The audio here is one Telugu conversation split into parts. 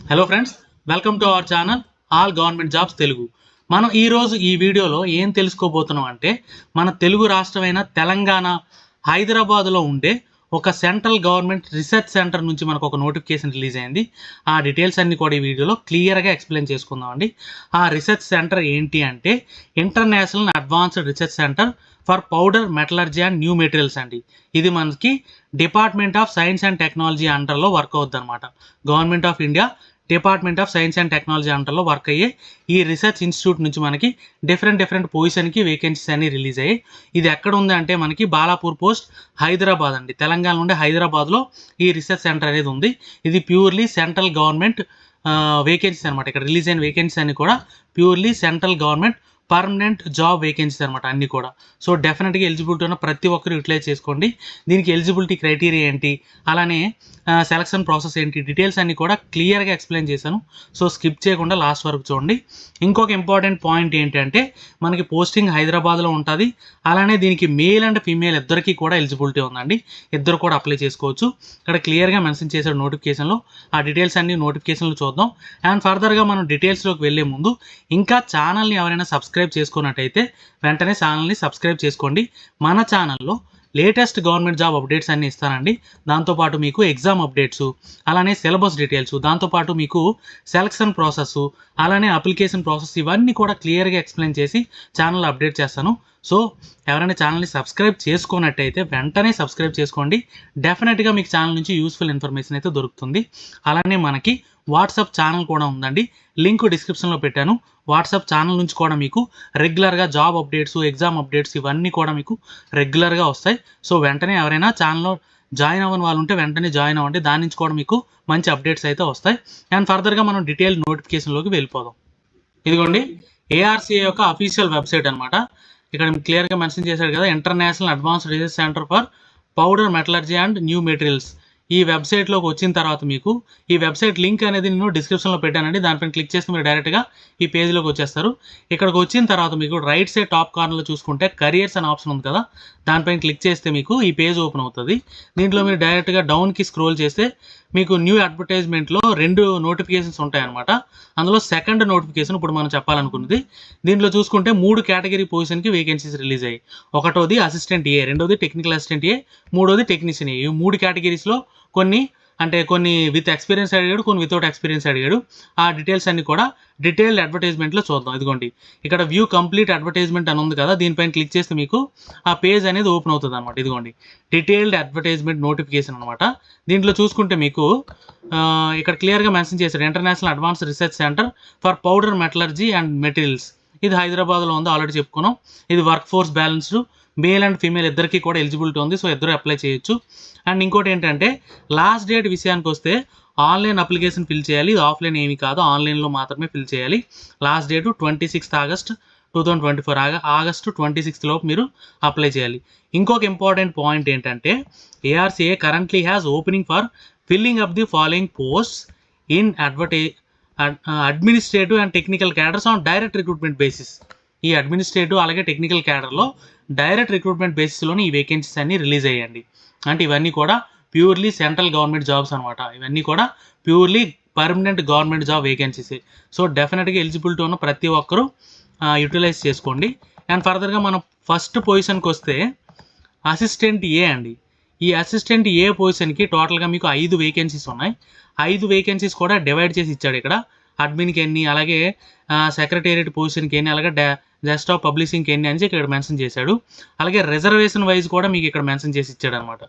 Hello friends, welcome to our channel all government jobs Telugu. మనం ఈరోజు ఈ వీడియోలో ఏం తెలుసుకోబోతున్నాం అంటే, మన తెలుగు రాష్ట్రమైన తెలంగాణ హైదరాబాద్లో ఉండే ఒక సెంట్రల్ గవర్నమెంట్ రీసెర్చ్ సెంటర్ నుంచి మనకు ఒక నోటిఫికేషన్ రిలీజ్ అయింది. ఆ డీటెయిల్స్ అన్ని కూడా ఈ వీడియోలో క్లియర్గా ఎక్స్ప్లెయిన్ చేసుకుందామండి. ఆ రీసెర్చ్ సెంటర్ ఏంటి అంటే international advanced research centre for powder metallurgy and new materials అండి. ఇది మనకి department of science and technology అండర్లో వర్క్ అవుతుంది అనమాట. Government of India department of science and technology అండర్లో వర్క్ అయ్యే ఈ రీసెర్చ్ ఇన్స్టిట్యూట్ నుంచి మనకి డిఫరెంట్ పొజిషన్కి వేకెన్సీస్ అన్ని రిలీజ్ అయ్యాయి. ఇది ఎక్కడ ఉంది అంటే మనకి బాలాపూర్ పోస్ట్ హైదరాబాద్ అండి. తెలంగాణ నుండి హైదరాబాద్లో ఈ రీసెర్చ్ సెంటర్ అనేది ఉంది. ఇది ప్యూర్లీ సెంట్రల్ గవర్నమెంట్ వేకెన్సీస్ అనమాట. ఇక్కడ రిలీజ్ అయిన వేకెన్సీ అన్ని కూడా purely central government permanent job vacancies అనమాట అన్నీ కూడా. సో డెఫినెట్గా ఎలిజిబిలిటీ ఉన్న ప్రతి ఒక్కరు యూటిలైజ్ చేసుకోండి. దీనికి ఎలిజిబిలిటీ క్రైటీరియా ఏంటి, అలానే సెలక్షన్ ప్రాసెస్ ఏంటి, డీటెయిల్స్ అన్ని కూడా క్లియర్గా ఎక్స్ప్లెయిన్ చేశాను. సో స్కిప్ చేయకుండా లాస్ట్ వరకు చూడండి. ఇంకొక ఇంపార్టెంట్ పాయింట్ ఏంటంటే మనకి పోస్టింగ్ హైదరాబాద్లో ఉంటుంది. అలానే దీనికి మేల్ అండ్ ఫీమేల్ ఇద్దరికి కూడా ఎలిజిబిలిటీ ఉందండి. ఇద్దరు కూడా అప్లై చేసుకోవచ్చు. ఇక్కడ క్లియర్గా మెన్షన్ చేశాడు నోటిఫికేషన్లో. ఆ డీటెయిల్స్ అన్ని నోటిఫికేషన్లో చూద్దాం. అండ్ ఫర్దర్గా మనం డీటెయిల్స్లోకి వెళ్ళే ముందు ఇంకా ఛానల్ని ఎవరైనా సబ్స్క్రైబ్ చేసుకున్నట్టయితే వెంటనే ఛానల్ని సబ్స్క్రైబ్ చేసుకోండి. మన ఛానల్లో లేటెస్ట్ గవర్నమెంట్ జాబ్ అప్డేట్స్ అన్నీ ఇస్తానండి. దాంతోపాటు మీకు ఎగ్జామ్ అప్డేట్స్, అలానే సిలబస్ డీటెయిల్స్, దాంతోపాటు మీకు సెలక్షన్ ప్రాసెస్, అలానే అప్లికేషన్ ప్రాసెస్ ఇవన్నీ కూడా క్లియర్గా ఎక్స్ప్లెయిన్ చేసి ఛానల్ అప్డేట్ చేస్తాను. సో ఎవరైనా ఛానల్ని సబ్స్క్రైబ్ చేసుకున్నట్టయితే వెంటనే సబ్స్క్రైబ్ చేసుకోండి. డెఫినెట్గా మీకు ఛానల్ నుంచి యూస్ఫుల్ ఇన్ఫర్మేషన్ అయితే దొరుకుతుంది. అలానే మనకి వాట్సాప్ ఛానల్ కూడా ఉందండి. లింక్ డిస్క్రిప్షన్లో పెట్టాను. వాట్సాప్ ఛానల్ నుంచి కూడా మీకు రెగ్యులర్గా జాబ్ అప్డేట్స్, ఎగ్జామ్ అప్డేట్స్ ఇవన్నీ కూడా మీకు రెగ్యులర్గా వస్తాయి. సో వెంటనే ఎవరైనా ఛానల్లో జాయిన్ అవ్వని వాళ్ళు ఉంటే వెంటనే జాయిన్ అవ్వండి. దాని నుంచి కూడా మీకు మంచి అప్డేట్స్ అయితే వస్తాయి. అండ్ ఫర్దర్గా మనం డీటెయిల్ నోటిఫికేషన్లోకి వెళ్ళిపోదాం. ఇదిగోండి ఏఆర్సీఏ యొక్క అఫీషియల్ వెబ్సైట్ అనమాట. ఇక్కడ క్లియర్గా మెన్షన్ చేశాడు కదా, international advanced research centre for powder metallurgy and new materials. ఈ వెబ్సైట్లోకి వచ్చిన తర్వాత మీకు ఈ వెబ్సైట్ లింక్ అనేది నేను డిస్క్రిప్షన్లో పెట్టానండి. దానిపైన క్లిక్ చేస్తే మీరు డైరెక్ట్గా ఈ పేజ్లోకి వచ్చేస్తారు. ఇక్కడికి వచ్చిన తర్వాత మీకు రైట్ సైడ్ టాప్ కార్నర్లో చూసుకుంటే కరియర్స్ అనే ఆప్షన్ ఉంది కదా, దానిపైన క్లిక్ చేస్తే మీకు ఈ పేజ్ ఓపెన్ అవుతుంది. దీంట్లో మీరు డైరెక్ట్గా డౌన్కి స్క్రోల్ చేస్తే మీకు న్యూ అడ్వర్టైజ్మెంట్లో 2 నోటిఫికేషన్స్ ఉంటాయన్నమాట. అందులో సెకండ్ నోటిఫికేషన్ ఇప్పుడు మనం చెప్పాలనుకున్నది. దీంట్లో చూసుకుంటే 3 కేటగిరీ పొజిషన్కి వేకెన్సీస్ రిలీజ్ అయ్యాయి. ఒకటోది అసిస్టెంట్ ఏ, రెండోది టెక్నికల్ అసిస్టెంట్ ఏ, మూడోది టెక్నీషియన్ ఏ. ఈ 3 కేటగిరీస్లో కొన్ని విత్ ఎక్స్పీరియన్స్ అడిగాడు, కొన్ని వితౌట్ ఎక్స్పీరియన్స్ అడిగాడు. ఆ డీటెయిల్స్ అన్ని కూడా డీటెయిల్డ్ అడ్వర్టైజ్మెంట్లో చూద్దాం. ఇదిగోండి ఇక్కడ వ్యూ కంప్లీట్ అడ్వర్టైజ్మెంట్ అని ఉంది కదా, దీనిపైన క్లిక్ చేస్తే మీకు ఆ పేజ్ అనేది ఓపెన్ అవుతుంది అనమాట. ఇదిగోండి డీటెయిల్డ్ అడ్వర్టైజ్మెంట్ నోటిఫికేషన్ అనమాట. దీంట్లో చూసుకుంటే మీకు ఇక్కడ క్లియర్గా మెన్షన్ చేశాడు international advanced research centre for powder metallurgy and materials. ఇది హైదరాబాద్లో ఉంది, ఆల్రెడీ చెప్పుకున్నాం. ఇది work force balanced, male and female ఇద్దరికి కూడా ఎలిజిబిలిటీ ఉంది. సో ఇద్దరు అప్లై చేయొచ్చు. అండ్ ఇంకోటి ఏంటంటే లాస్ట్ డేట్ విషయానికి వస్తే ఆన్లైన్ అప్లికేషన్ ఫిల్ చేయాలి. ఇది ఆఫ్లైన్ ఏమీ కాదు, ఆన్లైన్లో మాత్రమే ఫిల్ చేయాలి. Last date 26 August 2024. ఆగస్టు 26 లోపు మీరు అప్లై చేయాలి. ఇంకొక ఇంపార్టెంట్ పాయింట్ ఏంటంటే ARCA currently has opening for filling up the following post in administrative and technical cadres on direct recruitment basis. ఈ అడ్మినిస్ట్రేటివ్ అలాగే టెక్నికల్ క్యాడర్లో డైరెక్ట్ రిక్రూట్మెంట్ బేసిస్లోనే ఈ వేకెన్సీస్ అన్ని రిలీజ్ అయ్యండి. అంటే ఇవన్నీ కూడా ప్యూర్లీ సెంట్రల్ గవర్నమెంట్ జాబ్స్ అనమాట. ఇవన్నీ కూడా purely permanent government job vacancies. So డెఫినెట్గా ఎలిజిబిలిటీ ఉన్న ప్రతి ఒక్కరూ యూటిలైజ్ చేసుకోండి. అండ్ ఫర్దర్గా మనం ఫస్ట్ పొజిషన్కి వస్తే అసిస్టెంట్ ఏ అండి. ఈ అసిస్టెంట్ ఏ పొజిషన్కి టోటల్గా మీకు 5 వేకెన్సీస్ ఉన్నాయి. 5 వేకెన్సీస్ కూడా డివైడ్ చేసి ఇచ్చాడు. ఇక్కడ అడ్మిన్కి ఎన్ని, అలాగే సెక్రటేరియట్ పొజిషన్కి ఎన్ని, అలాగే డెస్క్టాప్ పబ్లిషింగ్కి ఎన్ని అని ఇక్కడ మెన్షన్ చేశాడు. అలాగే రిజర్వేషన్ వైజ్ కూడా మీకు ఇక్కడ మెన్షన్ చేసి ఇచ్చాడు అనమాట.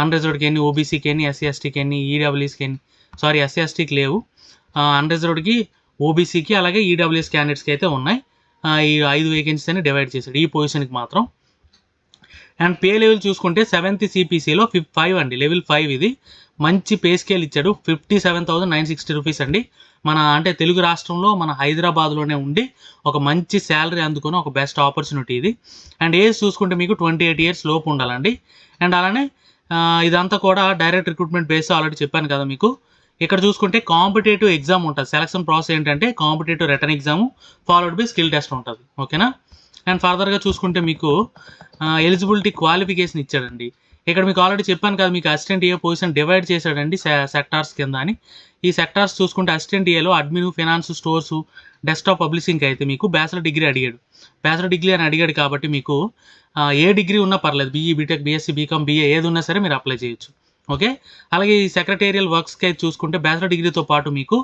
అన్రిజర్వ్డ్కి ఎన్ని, ఓబీసీకి ఎన్ని, ఎస్సీ ఎస్టీకి ఎన్ని, ఈడబ్ల్యూఎస్కి ఎన్ని, సారీ ఎస్సీ ఎస్టీకి లేవు, అన్రిజర్వ్డ్కి, ఓబీసీకి అలాగే ఈడబ్ల్యూఎస్ క్యాండిడేట్స్కి అయితే ఉన్నాయి. ఈ 5 వేకెన్సీస్ అని డివైడ్ చేశాడు ఈ పొజిషన్కి మాత్రం. అండ్ పే లెవెల్ చూసుకుంటే 7th CPCలో 5 అండి, లెవెల్ 5. ఇది మంచి పే స్కేల్ ఇచ్చాడు. 57,960 రూపీస్ అండి. మన అంటే తెలుగు రాష్ట్రంలో మన హైదరాబాద్లోనే ఉండి ఒక మంచి శాలరీ అందుకుని ఒక బెస్ట్ ఆపర్చునిటీ ఇది. అండ్ ఏజ్ చూసుకుంటే మీకు 28 ఇయర్స్ లోపు ఉండాలండి. అండ్ అలానే ఇదంతా కూడా డైరెక్ట్ రిక్రూట్మెంట్ బేస్ ఆల్రెడీ చెప్పాను కదా మీకు. ఇక్కడ చూసుకుంటే కాంపిటేటివ్ ఎగ్జామ్ ఉంటుంది. సెలక్షన్ ప్రాసెస్ ఏంటంటే competitive return exam followed by skill test ఉంటుంది. ఓకేనా. అండ్ ఫర్దర్గా చూసుకుంటే మీకు ఎలిజిబిలిటీ క్వాలిఫికేషన్ ఇచ్చాడండి. ఇక్కడ మీకు ఆల్రెడీ చెప్పాను కదా, మీకు అసిస్టెంట్ ఏ పొజిషన్ డివైడ్ చేశాడండి సెక్టార్స్ కింద అని. ఈ సెక్టార్స్ చూసుకుంటే అసిస్టెంట్ ఏలో admin, finance, stores, desktop publishing అయితే మీకు బ్యాచిలర్ డిగ్రీ అడిగాడు. బ్యాచిలర్ డిగ్రీ అని అడిగాడు కాబట్టి మీకు ఏ డిగ్రీ ఉన్నా పర్లేదు, BE, BTech, BSc, BCom, BA ఏది ఉన్నా సరే మీరు అప్లై చేయొచ్చు. ఓకే. అలాగే ఈ సెక్రటేరియల్ వర్క్స్కి అయితే చూసుకుంటే బ్యాచిలర్ డిగ్రీతో పాటు మీకు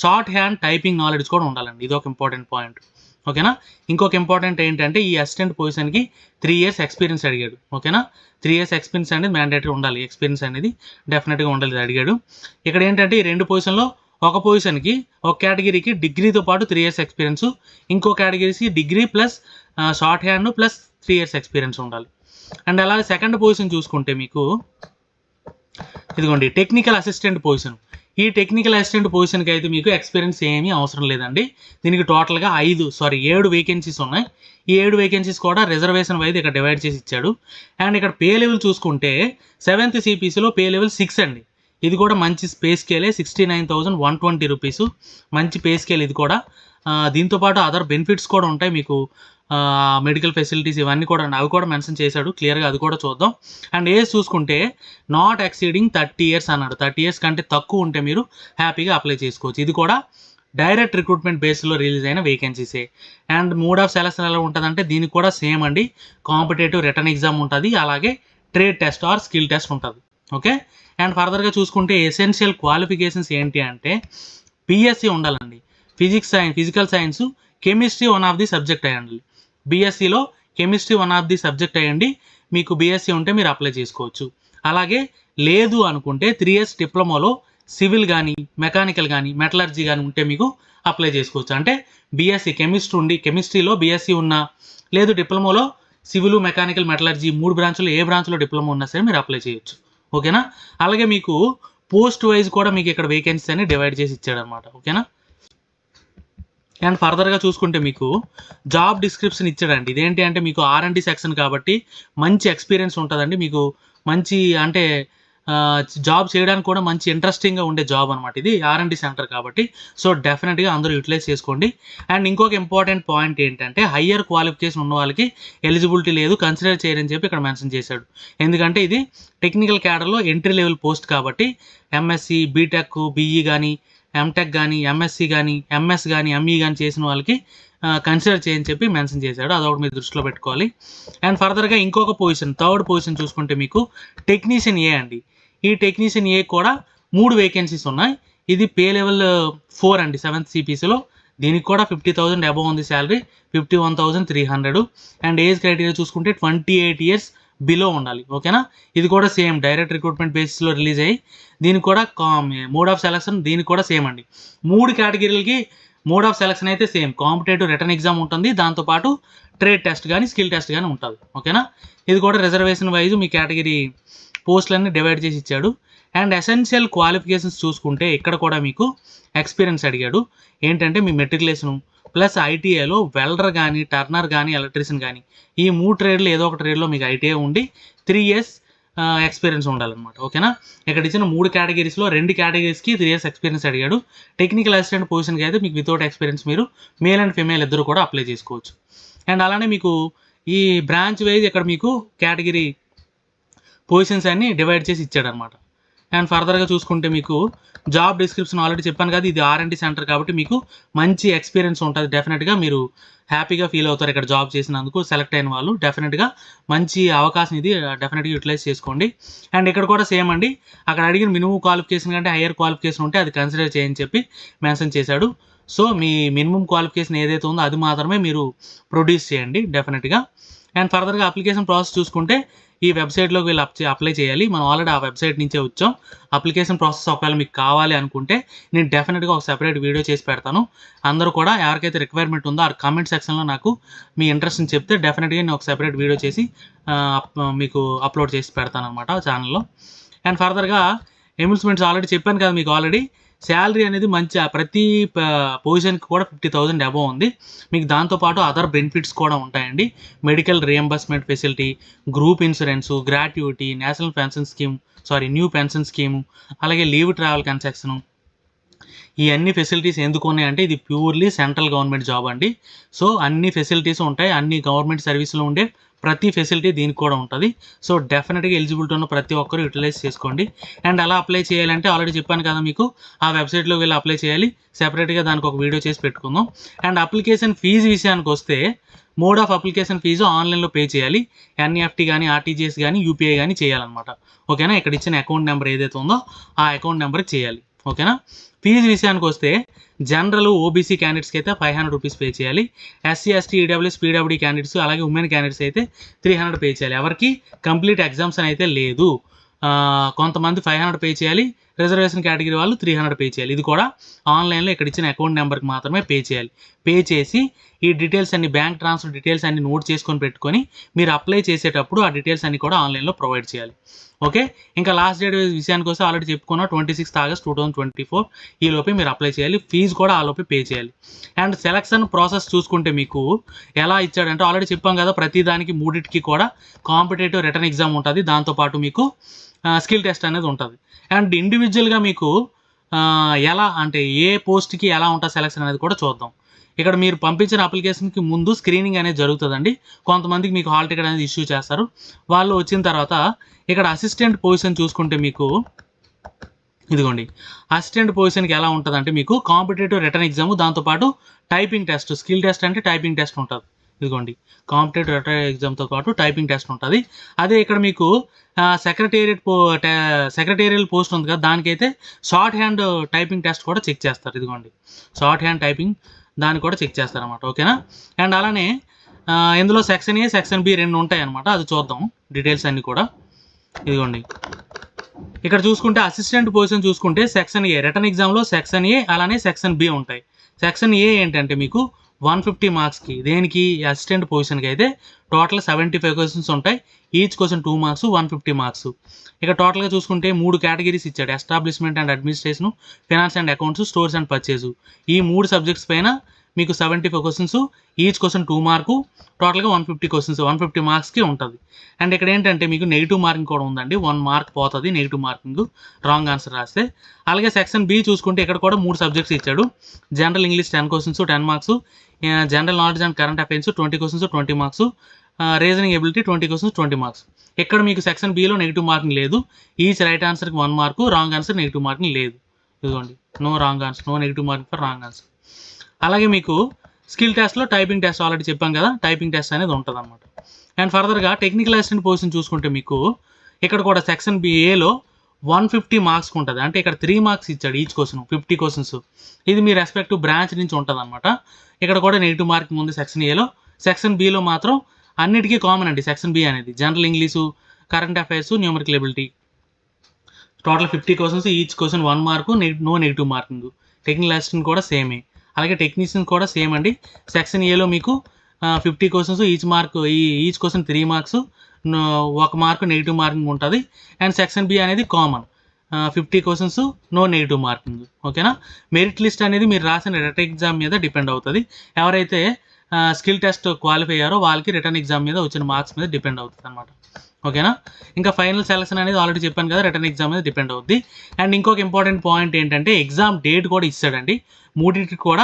షార్ట్ హ్యాండ్ టైపింగ్ నాలెడ్జ్ కూడా ఉండాలండి. ఇది ఒక ఇంపార్టెంట్ పాయింట్. ఓకేనా. ఇంకొక ఇంపార్టెంట్ ఏంటంటే ఈ అసిస్టెంట్ పొజిషన్కి 3 years ఎక్స్పీరియన్స్ అడిగాడు. ఓకేనా. 3 years ఎక్స్పీరియన్స్ అనేది మ్యాండేటరీ ఉండాలి. ఎక్స్పీరియన్స్ అనేది డెఫినెట్గా ఉండాలి అడిగాడు. ఇక్కడ ఏంటంటే ఈ 2 పొజిషన్లో ఒక పొజిషన్కి, ఒక కేటగిరీకి డిగ్రీతో పాటు 3 years ఎక్స్పీరియన్స్, ఇంకో కేటగిరీకి degree plus short hand plus 3 years experience ఉండాలి. అండ్ అలాగే సెకండ్ పొజిషన్ చూసుకుంటే మీకు ఇదిగోండి టెక్నికల్ అసిస్టెంట్ పొజిషన్. ఈ టెక్నికల్ అసిస్టెంట్ పొజిషన్కి అయితే మీకు ఎక్స్పీరియన్స్ ఏమీ అవసరం లేదండి. దీనికి టోటల్గా 7 వేకెన్సీస్ ఉన్నాయి. ఈ 7 వేకెన్సీస్ కూడా రిజర్వేషన్ వైజ్ ఇక్కడ డివైడ్ చేసి ఇచ్చాడు. అండ్ ఇక్కడ పే లెవెల్ చూసుకుంటే 7th CPCలో పే లెవెల్ 6 అండి. ఇది కూడా మంచి పే స్కేలే, 69,120 రూపీస్. మంచి పే స్కేల్ ఇది కూడా. దీంతోపాటు అదర్ బెనిఫిట్స్ కూడా ఉంటాయి మీకు, మెడికల్ ఫెసిలిటీస్ ఇవన్నీ కూడా, అవి కూడా మెన్షన్ చేశాడు క్లియర్గా, అది కూడా చూద్దాం. అండ్ ఏజ్ చూసుకుంటే నాట్ ఎక్సీడింగ్ 30 years అన్నాడు. 30 years కంటే తక్కువ ఉంటే మీరు హ్యాపీగా అప్లై చేసుకోవచ్చు. ఇది కూడా డైరెక్ట్ రిక్రూట్మెంట్ బేస్లో రిలీజ్ అయిన వేకెన్సీసే. అండ్ మోడ్ ఆఫ్ సెలక్షన్ ఎలా ఉంటుందంటే దీనికి కూడా సేమ్ అండి, కాంపిటేటివ్ రిటర్న్ ఎగ్జామ్ ఉంటుంది, అలాగే trade test or skill test ఉంటుంది. ఓకే. అండ్ ఫర్దర్గా చూసుకుంటే ఎసెన్షియల్ క్వాలిఫికేషన్స్ ఏంటి అంటే బీఎస్సీ ఉండాలండి. Physical science, chemistry one of the subject అయ్యండి. బీఎస్సీలో chemistry one of the subject అయ్యండి. మీకు బీఎస్సీ ఉంటే మీరు అప్లై చేసుకోవచ్చు. అలాగే లేదు అనుకుంటే 3 years డిప్లొమాలో సివిల్ కానీ, మెకానికల్ కానీ, మెటలర్జీ కానీ ఉంటే మీకు అప్లై చేసుకోవచ్చు. అంటే బీఎస్సీ కెమిస్ట్రీలో బీఎస్సీ ఉన్నా, లేదు డిప్లొమాలో సివిల్, మెకానికల్, మెటలర్జీ 3 బ్రాంచ్లో ఏ బ్రాంచ్లో డిప్లొమా ఉన్నా సరే మీరు అప్లై చేయొచ్చు. ఓకేనా. అలాగే మీకు పోస్ట్ వైజ్ కూడా మీకు ఇక్కడ వేకెన్సీస్ అని డివైడ్ చేసి ఇచ్చాడనమాట. ఓకేనా. అండ్ ఫర్దర్గా చూసుకుంటే మీకు జాబ్ డిస్క్రిప్షన్ ఇచ్చాడండి. ఇదేంటి అంటే మీకు R&D సెక్షన్ కాబట్టి మంచి ఎక్స్పీరియన్స్ ఉంటుందండి. మీకు మంచి అంటే జాబ్ చేయడానికి కూడా మంచి ఇంట్రెస్టింగ్గా ఉండే జాబ్ అనమాట. ఇది R&D సెంటర్ కాబట్టి సో డెఫినెట్గా అందరూ యూటిలైజ్ చేసుకోండి. అండ్ ఇంకొక ఇంపార్టెంట్ పాయింట్ ఏంటంటే హయ్యర్ క్వాలిఫికేషన్ ఉన్న వాళ్ళకి ఎలిజిబిలిటీ లేదు, కన్సిడర్ చేయరని చెప్పి ఇక్కడ మెన్షన్ చేశాడు. ఎందుకంటే ఇది టెక్నికల్ క్యాడర్లో ఎంట్రీ లెవెల్ పోస్ట్ కాబట్టి ఎంఎస్సి, బీటెక్, బీఈ కానీ, ఎంటెక్ కానీ, ఎంఎస్సి కానీ, ఎంఎస్ కానీ, ఎంఈ కానీ చేసిన వాళ్ళకి కన్సిడర్ చేయని చెప్పి మెన్షన్ చేశాడు. అదొకటి మీరు దృష్టిలో పెట్టుకోవాలి. అండ్ ఫర్దర్గా ఇంకొక పొజిషన్, థర్డ్ పొజిషన్ చూసుకుంటే మీకు టెక్నీషియన్ ఏ అండి. ఈ టెక్నీషియన్ ఏ కూడా 3 వేకెన్సీస్ ఉన్నాయి. ఇది పే లెవెల్ 4 అండి 7th CPCలో. దీనికి కూడా 50,000 అబవ్ ఉంది శాలరీ, 51,300. అండ్ ఏజ్ క్రైటీరియా చూసుకుంటే 28 years బిలో ఉండాలి. ఓకేనా. ఇది కూడా సేమ్ డైరెక్ట్ రిక్రూట్మెంట్ బేసిస్లో రిలీజ్ అయ్యి దీనికి కూడా మోడ్ ఆఫ్ సెలక్షన్ దీనికి కూడా సేమ్ అండి. 3 కేటగిరీలకి మోడ్ ఆఫ్ సెలక్షన్ అయితే సేమ్, కాంపిటేటివ్ రిటర్న్ ఎగ్జామ్ ఉంటుంది, దాంతోపాటు ట్రేడ్ టెస్ట్ కానీ స్కిల్ టెస్ట్ కానీ ఉంటుంది. ఓకేనా. ఇది కూడా రిజర్వేషన్ వైజ్ మీ కేటగిరీ పోస్టులన్నీ డివైడ్ చేసి ఇచ్చాడు. అండ్ ఎసెన్షియల్ క్వాలిఫికేషన్స్ చూసుకుంటే ఇక్కడ కూడా మీకు ఎక్స్పీరియన్స్ అడిగాడు. ఏంటంటే మీ మెట్రికులేషను ప్లస్ ఐటీఐలో వెల్డర్ కానీ, టర్నర్ కానీ, ఎలక్ట్రీషియన్ కానీ ఈ 3 ట్రేడ్లు ఏదో ఒక ట్రేడ్లో మీకు ఐటీఐ ఉండి 3 years ఎక్స్పీరియన్స్ ఉండాలన్నమాట. ఓకేనా. ఇక్కడ ఇచ్చిన 3 కేటగిరీస్లో 2 కేటగిరీస్కి 3 years ఎక్స్పీరియన్స్ అడిగాడు. టెక్నికల్ అసిస్టెంట్ పొజిషన్కి అయితే మీకు వితౌట్ ఎక్స్పీరియన్స్ మీరు మేల్ అండ్ ఫీమేల్ ఇద్దరు కూడా అప్లై చేసుకోవచ్చు. అండ్ అలానే మీకు ఈ బ్రాంచ్ వైజ్ ఇక్కడ మీకు కేటగిరీ పొజిషన్స్ అన్ని డివైడ్ చేసి ఇచ్చాడనమాట. అండ్ ఫర్దర్గా చూసుకుంటే మీకు జాబ్ డిస్క్రిప్షన్ ఆల్రెడీ చెప్పాను కదా, ఇది R&D సెంటర్ కాబట్టి మీకు మంచి ఎక్స్పీరియన్స్ ఉంటుంది. డెఫినెట్గా మీరు హ్యాపీగా ఫీల్ అవుతారు ఇక్కడ జాబ్ చేసినందుకు. సెలెక్ట్ అయిన వాళ్ళు డెఫినెట్గా మంచి అవకాశం ఇది, డెఫినెట్గా యూటిలైజ్ చేసుకోండి. అండ్ ఇక్కడ కూడా సేమ్ అండి, అక్కడ అడిగిన మినిమం క్వాలిఫికేషన్ కంటే హయ్యర్ క్వాలిఫికేషన్ ఉంటే అది కన్సిడర్ చేయని చెప్పి మెన్షన్ చేశాడు. సో మీ మినిమం క్వాలిఫికేషన్ ఏదైతే ఉందో అది మాత్రమే మీరు ప్రొడ్యూస్ చేయండి డెఫినెట్గా. అండ్ ఫర్దర్గా అప్లికేషన్ ప్రాసెస్ చూసుకుంటే ఈ వెబ్సైట్లోకి వెళ్ళి అప్లై చేయాలి. మనం ఆల్రెడీ ఆ వెబ్సైట్ నుంచే వచ్చాం. అప్లికేషన్ ప్రాసెస్ ఒకవేళ మీకు కావాలి అనుకుంటే నేను డెఫినెట్గా ఒక సెపరేట్ వీడియో చేసి పెడతాను. అందరూ కూడా ఎవరికైతే రిక్వైర్మెంట్ ఉందో ఆ కామెంట్ సెక్షన్లో నాకు మీ ఇంట్రెస్ట్ని చెప్తే డెఫినెట్గా నేను ఒక సెపరేట్ వీడియో చేసి మీకు అప్లోడ్ చేసి పెడతాను అనమాట ఛానల్లో. అండ్ ఫర్దర్గా ఎమ్యూస్మెంట్స్ ఆల్రెడీ చెప్పాను కదా మీకు ఆల్రెడీ. శాలరీ అనేది మంచి, ప్రతి పొజిషన్కి కూడా 50,000 అబవ్ ఉంది. మీకు దాంతోపాటు అదర్ బెనిఫిట్స్ కూడా ఉంటాయండి. Medical reimbursement facility, group insurance, gratuity, national pension scheme, new pension scheme, అలాగే లీవ్ ట్రావెల్ కన్సెక్షను. ఈ అన్ని ఫెసిలిటీస్ ఎందుకు ఉన్నాయంటే ఇది ప్యూర్లీ సెంట్రల్ గవర్నమెంట్ జాబ్ అండి. సో అన్ని ఫెసిలిటీస్ ఉంటాయి. అన్ని గవర్నమెంట్ సర్వీస్లో ఉండే ప్రతి ఫెసిలిటీ దీనికి కూడా ఉంటుంది. సో డెఫినెట్గా ఎలిజిబిలిటీ ఉన్న ప్రతి ఒక్కరు యూటిలైజ్ చేసుకోండి. అండ్ అలా అప్లై చేయాలంటే ఆల్రెడీ చెప్పాను కదా మీకు, ఆ వెబ్సైట్లోకి వెళ్ళి అప్లై చేయాలి. సెపరేట్గా దానికి ఒక వీడియో చేసి పెట్టుకుందాం. అండ్ అప్లికేషన్ ఫీజు విషయానికి వస్తే మోడ్ ఆఫ్ అప్లికేషన్ ఫీజు ఆన్లైన్లో పే చేయాలి. ఎన్ఈఎఫ్టీ కానీ, ఆర్టీజీఎస్ కానీ, యూపీఐ కానీ చేయాలన్నమాట. ఓకేనా? ఇక్కడ ఇచ్చిన అకౌంట్ నెంబర్ ఏదైతే ఉందో ఆ అకౌంట్ నెంబర్కి చేయాలి. ఓకేనా? ఫీజు విషయానికి వస్తే జనరల్ ఓబీసీ క్యాండిడేట్స్కి అయితే 500 రూపీస్ పే చేయాలి. SC ST EWS PWD candidates అలాగే ఉమెన్ క్యాండిడేట్స్ అయితే 300 పే చేయాలి. ఎవరికి కంప్లీట్ ఎగ్జామ్స్ అయితే లేదు. కొంతమంది 500 పే చేయాలి. రిజర్వేషన్ కేటగిరీ వాళ్ళు 300 పే చేయాలి. ఇది కూడా ఆన్లైన్లో ఇక్కడ ఇచ్చిన అకౌంట్ నెంబర్కి మాత్రమే పే చేయాలి. పే చేసి ఈ డీటెయిల్స్ అన్ని, బ్యాంక్ ట్రాన్స్ఫర్ డీటెయిల్స్ అన్ని నోట్ చేసుకొని పెట్టుకొని మీరు అప్లై చేసేటప్పుడు ఆ డీటెయిల్స్ అన్ని కూడా ఆన్లైన్లో ప్రొవైడ్ చేయాలి. ఓకే? ఇంకా లాస్ట్ డేట్ విషయానికి వస్తే ఆల్రెడీ చెప్పుకున్నా 26 ఆగస్ట్ 2024 ఈ లోపే మీరు అప్లై చేయాలి. ఫీజు కూడా ఆ లోపే పే చేయాలి. అండ్ సెలక్షన్ ప్రాసెస్ చూసుకుంటే మీకు ఎలా ఇచ్చాడంటే ఆల్రెడీ చెప్పాం కదా, ప్రతి దానికి మూడింటికి కూడా కాంపిటేటివ్ రిటర్న్ ఎగ్జామ్ ఉంటుంది. దాంతోపాటు మీకు స్కిల్ టెస్ట్ అనేది ఉంటుంది. అండ్ ఇండివిజువల్గా మీకు ఎలా అంటే ఏ పోస్ట్కి ఎలా ఉంటుంది సెలక్షన్ అనేది కూడా చూద్దాం. ఇక్కడ మీరు పంపించిన అప్లికేషన్కి ముందు స్క్రీనింగ్ అనేది జరుగుతుందండి. కొంతమందికి మీకు హాల్ టికెట్ అనేది ఇష్యూ చేస్తారు. వాళ్ళు వచ్చిన తర్వాత ఇక్కడ అసిస్టెంట్ పొజిషన్ చూసుకుంటే మీకు ఇదిగోండి, అసిస్టెంట్ పొజిషన్కి ఎలా ఉంటుంది అంటే మీకు కాంపిటేటివ్ రిటర్న్ ఎగ్జామ్, దాంతోపాటు టైపింగ్ టెస్ట్, స్కిల్ టెస్ట్ అంటే టైపింగ్ టెస్ట్ ఉంటుంది. ఇదిగోండి, కాంపిటేటివ్ రిటర్న్ ఎగ్జామ్తో పాటు టైపింగ్ టెస్ట్ ఉంటుంది. అదే ఇక్కడ మీకు సెక్రటేరియల్ పోస్ట్ ఉంది కదా, దానికైతే షార్ట్ హ్యాండ్ టైపింగ్ టెస్ట్ కూడా చెక్ చేస్తారు. ఇదిగోండి, షార్ట్ హ్యాండ్ టైపింగ్ దాన్ని కూడా చెక్ చేస్తారన్నమాట. ఓకేనా? అండ్ అలానే ఇందులో సెక్షన్ ఏ, సెక్షన్ బి రెండు ఉంటాయి అన్నమాట. అది చూద్దాం డీటెయిల్స్ అన్నీ కూడా. ఇదిగోండి, ఇక్కడ చూసుకుంటే అసిస్టెంట్ పొజిషన్ చూసుకుంటే సెక్షన్ ఏ, రిటర్న్ ఎగ్జామ్లో సెక్షన్ ఏ అలానే సెక్షన్ బి ఉంటాయి. సెక్షన్ ఏ ఏంటంటే మీకు 150 మార్క్స్కి, దేనికి అసిస్టెంట్ పొజిషన్కి అయితే టోటల్ 75 క్వశ్చన్స్ ఉంటాయి. Each question 2 marks, 150 marks. ఇక టోటల్గా చూసుకుంటే 3 కేటగిరీస్ ఇచ్చాడు: establishment and administration, finance and accounts, stores and purchase. ఈ 3 సబ్జెక్ట్స్ పైన మీకు 75 క్వశ్చన్స్, ఈచ్ క్వశ్చన్ 2 మార్కు, టోటల్గా 150 క్వశ్చన్స్, 150 మార్క్స్కి ఉంటుంది. అండ్ ఇక్కడ ఏంటంటే మీకు నెగిటివ్ మార్కింగ్ కూడా ఉందండి. 1 మార్క్ పోతుంది నెగిటివ్ మార్కింగ్ రాంగ్ ఆన్సర్ రాస్తే. అలాగే సెక్షన్ బి చూసుకుంటే ఇక్కడ కూడా 3 సబ్జెక్ట్స్ ఇచ్చాడు: general English 10 questions 10 marks, general knowledge and current affairs 20 questions 20 marks, reasoning ability 20 questions 20 marks. ఇక్కడ మీకు సెక్షన్ బిలో నెగిటివ్ మార్కింగ్ లేదు. ఈచ్ రైట్ ఆన్సర్కి 1 mark, wrong answer negative marking లేదు. ఇదిగోండి, no wrong answer, no negative marking for wrong answer. అలాగే మీకు స్కిల్ టెస్ట్లో టైపింగ్ టెస్ట్ ఆల్రెడీ చెప్పాం కదా, టైపింగ్ టెస్ట్ అనేది ఉంటుంది అనమాట. అండ్ ఫర్దర్గా టెక్నికల్ అసిస్టెంట్ పొజిషన్ చూసుకుంటే మీకు ఇక్కడ కూడా సెక్షన్ బిఏలో 150 మార్క్స్కి ఉంటుంది. అంటే ఇక్కడ 3 మార్క్స్ ఇచ్చాడు ఈచ్ క్వశ్చన్, 50 క్వశ్చన్స్. ఇది మీ రెస్పెక్టివ్ బ్రాంచ్ నుంచి ఉంటుంది అనమాట. ఇక్కడ కూడా నెగిటివ్ మార్కింగ్ ఉంది సెక్షన్ ఏలో. సెక్షన్ బిలో మాత్రం అన్నిటికీ కామన్ అండి. సెక్షన్ బి అనేది general English, current affairs, numerical ability, total 50 questions, each question 1 mark, no negative marking. Technical assistant కూడా సేమే. అలాగే టెక్నీషియన్ కూడా సేమ్ అండి. సెక్షన్ ఏలో మీకు 50 questions, each question 3 marks, 1 mark negative marking ఉంటుంది. అండ్ సెక్షన్ బి అనేది common, 50 questions, no negative marking. ఓకేనా? మెరిట్ లిస్ట్ అనేది మీరు రాసిన రిటర్న్ ఎగ్జామ్ మీద డిపెండ్ అవుతుంది. ఎవరైతే స్కిల్ టెస్ట్ క్వాలిఫై అయ్యారో వాళ్ళకి రిటర్న్ ఎగ్జామ్ మీద వచ్చిన మార్క్స్ మీద డిపెండ్ అవుతుంది అనమాట. ఓకేనా? ఇంకా ఫైనల్ సెలక్షన్ అనేది ఆల్రెడీ చెప్పాను కదా, రిటర్న్ ఎగ్జామ్ మీద డిపెండ్ అవుద్ది. అండ్ ఇంకొక ఇంపార్టెంట్ పాయింట్ ఏంటంటే ఎగ్జామ్ డేట్ కూడా ఇస్తాడండి. మూడింటికి కూడా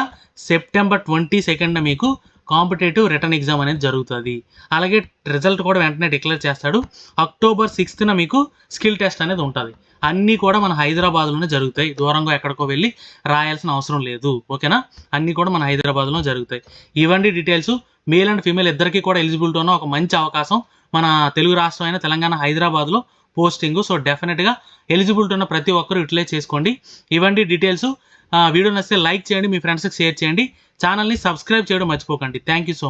సెప్టెంబర్ 22 మీకు కాంపిటేటివ్ రిటర్న్ ఎగ్జామ్ అనేది జరుగుతుంది. అలాగే రిజల్ట్ కూడా వెంటనే డిక్లేర్ చేస్తాడు. అక్టోబర్ 6న మీకు స్కిల్ టెస్ట్ అనేది ఉంటుంది. అన్నీ కూడా మన హైదరాబాద్లోనే జరుగుతాయి. దూరంగా ఎక్కడికో వెళ్ళి రాయాల్సిన అవసరం లేదు. ఓకేనా? అన్నీ కూడా మన హైదరాబాద్లో జరుగుతాయి. ఇవన్నీ డీటెయిల్స్. మేల్ అండ్ ఫీమేల్ ఇద్దరికీ కూడా ఎలిజిబిలిటీ ఉన్న ఒక మంచి అవకాశం మన తెలుగు రాష్ట్రం అయిన తెలంగాణ హైదరాబాద్లో పోస్టింగ్. సో డెఫినెట్గా ఎలిజిబిలిటీ ఉన్న ప్రతి ఒక్కరు యూటిలైజ్ చేసుకోండి. ఇవన్నీ డీటెయిల్స్. వీడియో నచ్చితే లైక్ చేయండి, మీ ఫ్రెండ్స్కి షేర్ చేయండి, ఛానల్ని సబ్స్క్రైబ్ చేయడం మర్చిపోకండి. Thank you so much.